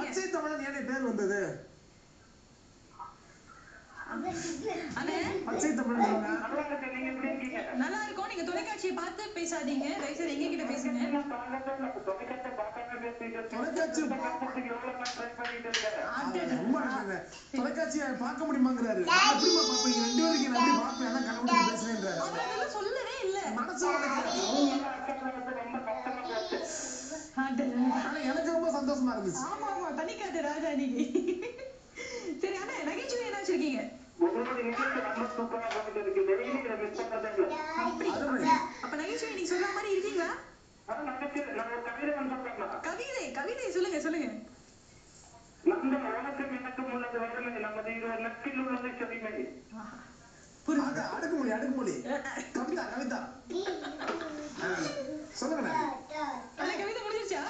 பச்சை தமிழன் ஏன் பேர் வந்தது? பச்சை தமிழன் நல்லா இருக்கும். நீங்க தொலைக்காட்சியை பார்த்து பேசாதீங்க, தயவுசெய்து எங்க கிட்ட பேசுங்க. தொலைக்காட்சியை பார்க்க முடியுமாங்கிறாரு. சொல்லவே இல்ல. எனக்கு ரொம்ப சந்தோஷமா இருந்துச்சு. ஆமா ஆமா, தனிக்காட்டு ராஜா நீங்க. சரி, ஆனா நகைச்சுவை என்ன வச்சிருக்கீங்க? அப்ப நகைச்சுவை நீங்க சொல்ற மாதிரி இருக்கீங்களா? கவிதை சொல்லுங்க சொல்லுங்க. அடுக்குமொழி கவிதா சொல்லுங்க. கவிதை முடிஞ்சிருச்சா?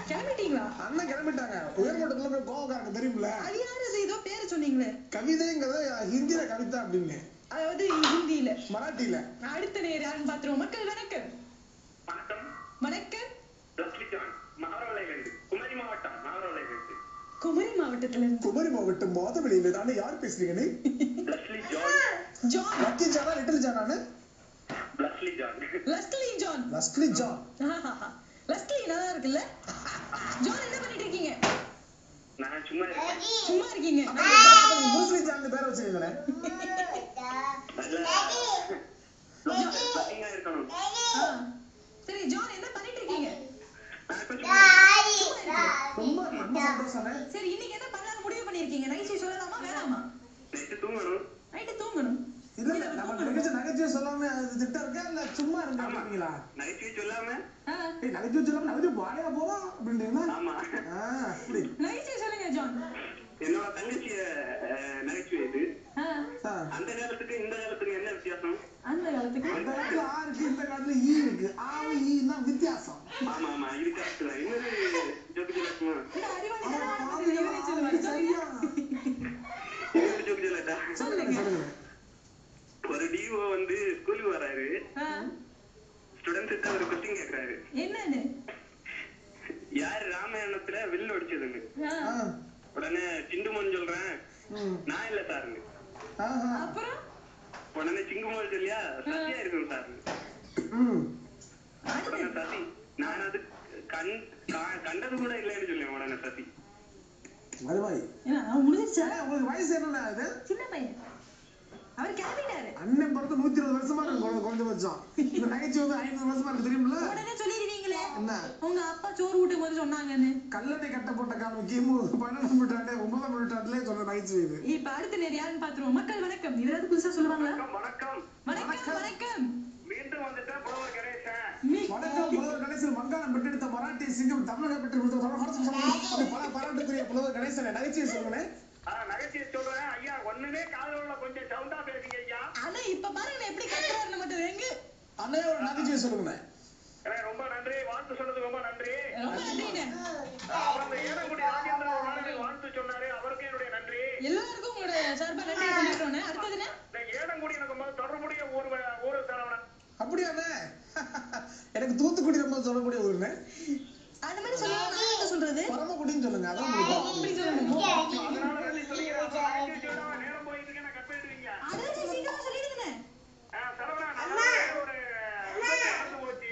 கிளம்பிட்டீங்களா? அண்ணன் கிளம்பிட்டாங்க. உயர்மட்டத்துல போய் கோவக்காரங்க தெரியுமில்ல? அது யாரு? ஏதோ பேரை சொன்னீங்களே. கவிதைங்கிறது ஹிந்தியில கவிதா அப்படின்னு, அதாவது ஹிந்தியில, மராட்டியில. அடுத்த நேரம் யாருன்னு பாத்துருவோம். மக்கள் வணக்கம். வணக்கம். குமரி மாவட்டத்துல இருந்து. குமரி மாவட்டம் மாதவெளியில தானே. யார் பேசுறீங்க? ஜான். லக்கி ஜானா லிட்டில் ஜானானு? Leslie John. Leslie John. Leslie நல்லா இருக்குல்ல? ஜான் என்ன பண்ணிட்டு இருக்கீங்க? நான் சும்மா இருக்கீங்க. லஸ்லி ஜான் பேர் வச்சிருக்கீங்களே. சரி, ஜான் என்ன பண்ணிட்டு இருக்கீங்க? ரொம்ப சந்தோஷம். சரி, இன்னைக்கு என்ன பண்ணலாம்னு முடிவு பண்ணிருக்கீங்க? நைட் சொல்லலாமா வேணாமா? நைட் தூங்கணும். இல்ல நம்ம நகைச்சுவை சொல்லாம திட்டம் இருக்கா இல்ல சும்மா இருக்கீங்களா? நகைச்சுவை சொல்லாம நகைச்சுவை வாழையா போவோம் அப்படின்னு. அப்படி நகைச்சுவை சொல்லுங்க ஜான். என்னோட தங்கச்சிய நகைச்சுவை இது. அந்த காலத்துக்கு இந்த காலத்துக்கு என்ன வித்தியாசம்? அந்த காலத்துக்கு ஆ இருக்கு, இந்த காலத்துல ஈ இருக்கு. ஆவு ஈ தான் வித்தியாசம். ஆமா இது கரெக்ட் தான். இன்னொரு ஜோக்கு சொல்லட்டுமா? ஜோக்கு சொல்லட்டா? ஒரு டிஓ வந்து ஸ்கூலுக்கு வராரு. ஸ்டூடெண்ட்ஸ் ஒரு கொஸ்டின் கேக்குறாரு. என்னன்னு? யார் ராமாயணத்துல வில்லு அடிச்சதுன்னு. உடனே சிண்டுமோன் சொல்றேன், நான் இல்ல சாருங்க. அப்புறம் உடனே சிங்குமோல் சொல்லியா சத்தியா இருக்கும் சார். உடனே சசி, நான் அது கண்டது கூட இல்லைன்னு சொல்லுவேன். உடனே சசி முடிஞ்சிருச்சா? உங்களுக்கு வயசு என்ன? அது சின்ன பையன், அவர் கிளம்பிட்டாரு. அண்ணன் பிறந்து 120 வருஷமா இருக்கு குறைஞ்சபட்சம். இந்த நகைச்சுவை 50 வருஷமா இருக்கு தெரியுமில்ல? உடனே சொல்லிடுவீங்களே என்ன? உங்க அப்பா சோறு ஊட்டும் போது சொன்னாங்கன்னு. கல்லணை கட்ட போட்ட காலம் கிமு 12ஆம் நூற்றாண்டு 9ஆம் நூற்றாண்டுல சொன்ன நகைச்சுவை இது. இப்ப அடுத்த நேரம் யாருன்னு பாத்துருவோம். மக்கள் வணக்கம். இதுல புதுசா சொல்லுவாங்களா? வணக்கம். மீண்டும் வந்துட்டேன் புலவர் கணேசன். வணக்கம் புலவர் கணேசன். வங்காளம் பெற்றெடுத்த மராட்டி சிங்கம், தமிழக பெற்றெடுத்த பல பாராட்டுக்குரிய புலவர் கணேசன். நகைச்சுவை சொல்லுங்க. நகைச்சுவை சொல்றேன் ஐயா. ஒண்ணுமே காதல கொஞ்சம் சவுண்டா பேசுங்க ஐயா. ஆனா இப்ப பாருங்க எப்படி கத்துறாருன்னு மட்டும் எங்க அண்ணே ஒரு நகைச்சுவை சொல்லுங்க. ரொம்ப நன்றி. வாழ்த்து சொன்னது ரொம்ப நன்றி. ரொம்ப நன்றிங்க. அப்புறம் ஏனங்குடி ராஜேந்திரன் ஒரு நாள் வாழ்த்து சொன்னாரு. அவருக்கு என்னுடைய நன்றி. எல்லாருக்கும் உங்களோட சார்பா நன்றி சொல்லிடுறோம். அடுத்ததுன்னு ஏனங்குடி எனக்கு தொடர்புடைய ஊரு சரவணன். அப்படியாண்ணே? எனக்கு தூத்துக்குடி ரொம்ப தொடர்புடைய ஊருண்ணே. அந்த மாதிரி சொல்லுங்க. சொல்றது பரமக்குடின்னு சொல்லுங்க. அதான் அப்படி சொல்லணும். நேரம் போயிட்டு இருக்கேன், நான் கட் பண்ணிடுவீங்க. அதான் சீக்கிரமா சொல்லிடுங்க. சரவணன் ஒரு விபத்து நடந்து போச்சு.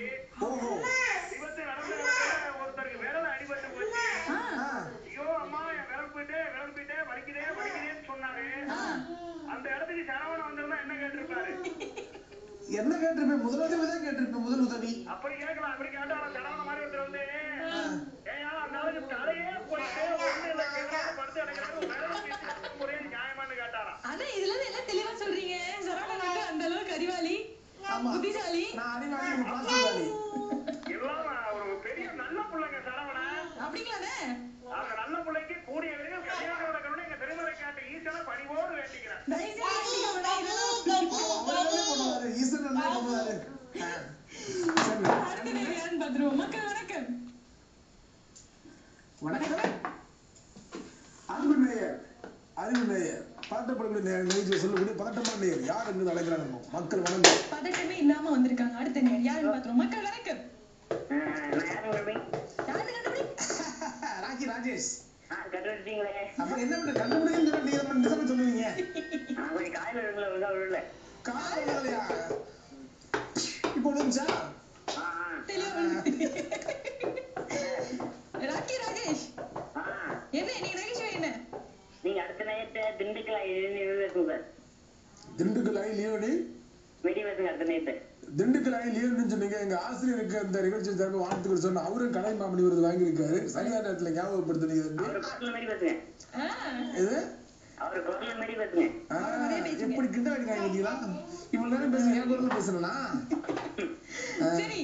விபத்து நடந்த ஒருத்தருக்கு விரல் அடிபட்டு போச்சு. ஐயோ அம்மா என் விரல் போயிட்டு வலிக்குதேன்னு சொன்னாரு. அந்த இடத்துக்கு சரவணன் வந்திருந்தா என்ன கேட்டிருப்பாரு? என்ன கேட்டிருப்பேன்? முதலுதவி தான் கேட்டிருப்பேன். முதல் உதவி அப்படி கேட்கலாம். அப்படி கேட்டாலும் சரவணன் மாதிரி ஒருத்தர் வந்து ஏயா அந்த ஆளுக்கு தலையே போயிட்டு படுத்து அடைக்கிறாரு, ஒரே நியாயமானு கேட்டாரா? ஆனா இதுல இருந்து என்ன தெளிவா சொல்றீங்க? சரவணன் அந்த அளவுக்கு அறிவாளி, புத்திசாலி. நான் அறிவாளி, எல்லாம் ஒரு பெரிய நல்ல பிள்ளைங்க சரவணன். அப்படிங்களானே? அந்த நல்ல பிள்ளைக்கு கூடிய விரைவில் கல்யாணம் நடக்கணும்னு எங்க பெருமலை காட்டு ஈசனை பணிவோடு வேண்டிக்கிறேன். மக்கள் வணக்கம். வணக்கம். அறிவு நேயர் பதட்டப்படக்கூடிய நகைச்சுவை சொல்லக்கூடிய பதட்டமான நேர் யார் என்று அழைக்கிறாங்க மக்கள் வணக்கம். பதட்டமே இல்லாம வந்திருக்காங்க. அடுத்த நேர் யாருன்னு பாத்துறோம். மக்கள் வணக்கம். ராக்கி ராஜேஷ். கண்டுபிடிச்சீங்களே. அப்புறம் என்ன பண்ண கண்டுபிடிக்க நீங்க நிஜமா சொல்லுவீங்க. கொஞ்சம் காயில இருக்குல்ல உள்ள காலையா இப்போ நிமிஷா ராக்கி ராஜேஷ் என்ன நீங்க நகைச்சுவை என்ன? நீங்க அடுத்த நைட்டு திண்டுக்கல் பேசுங்க சார். திண்டுக்கல் லீவ் வெடி பேசுங்க அடுத்த நைட்டு. திண்டுக்கல் லீவ்னு சொன்னீங்க. எங்க ஆசிரியருக்கு அந்த நிகழ்ச்சி தரப்பு வாழ்த்துக்கள் சொன்ன அவரும் கலை மாமணி விருது வாங்கியிருக்காரு. சரியான நேரத்துல ஞாபகப்படுத்துனீங்க. அவர் குரல் மாதிரி பேசுங்க. எப்படி கிண்டல் அடிக்கிறாங்க பாத்தீங்களா? இவ்வளவு நேரம் பேசுங்க என் குரல் பேசுறேனா? சரி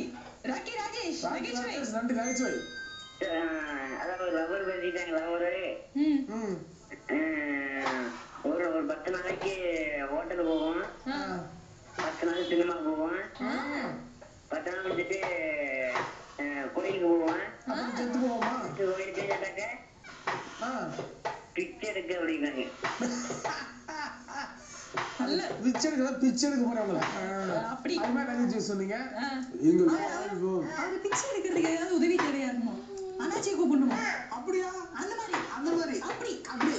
ராக்கி ராஜேஷ் நகைச்சுவை. நன்றி நகைச்சுவை. அதாவது லவர் பேசிட்டாங்க. லவரு ஒரு 10 நாளைக்கு ஹோட்டல் போவோம், 10 நாள் சினிமா போவோம், 10 நாள் முடிச்சுட்டு கோயிலுக்கு போவோம். செத்து போவோமா? கோயிலுக்கு கேட்டாக்க பிச்சை எடுக்க அப்படிங்கிறாங்க. பிச்சை எடுக்க போறவங்களா? அப்படி அது மாதிரி நகைச்சுவை சொன்னீங்க. அவரு பிச்சை எடுக்கிறதுக்கு ஏதாவது உதவி தேவையா இருக்குமோ? அண்ணாச்சியை கூப்பிடணுமா? அப்படியா? அந்த மாதிரி அப்படி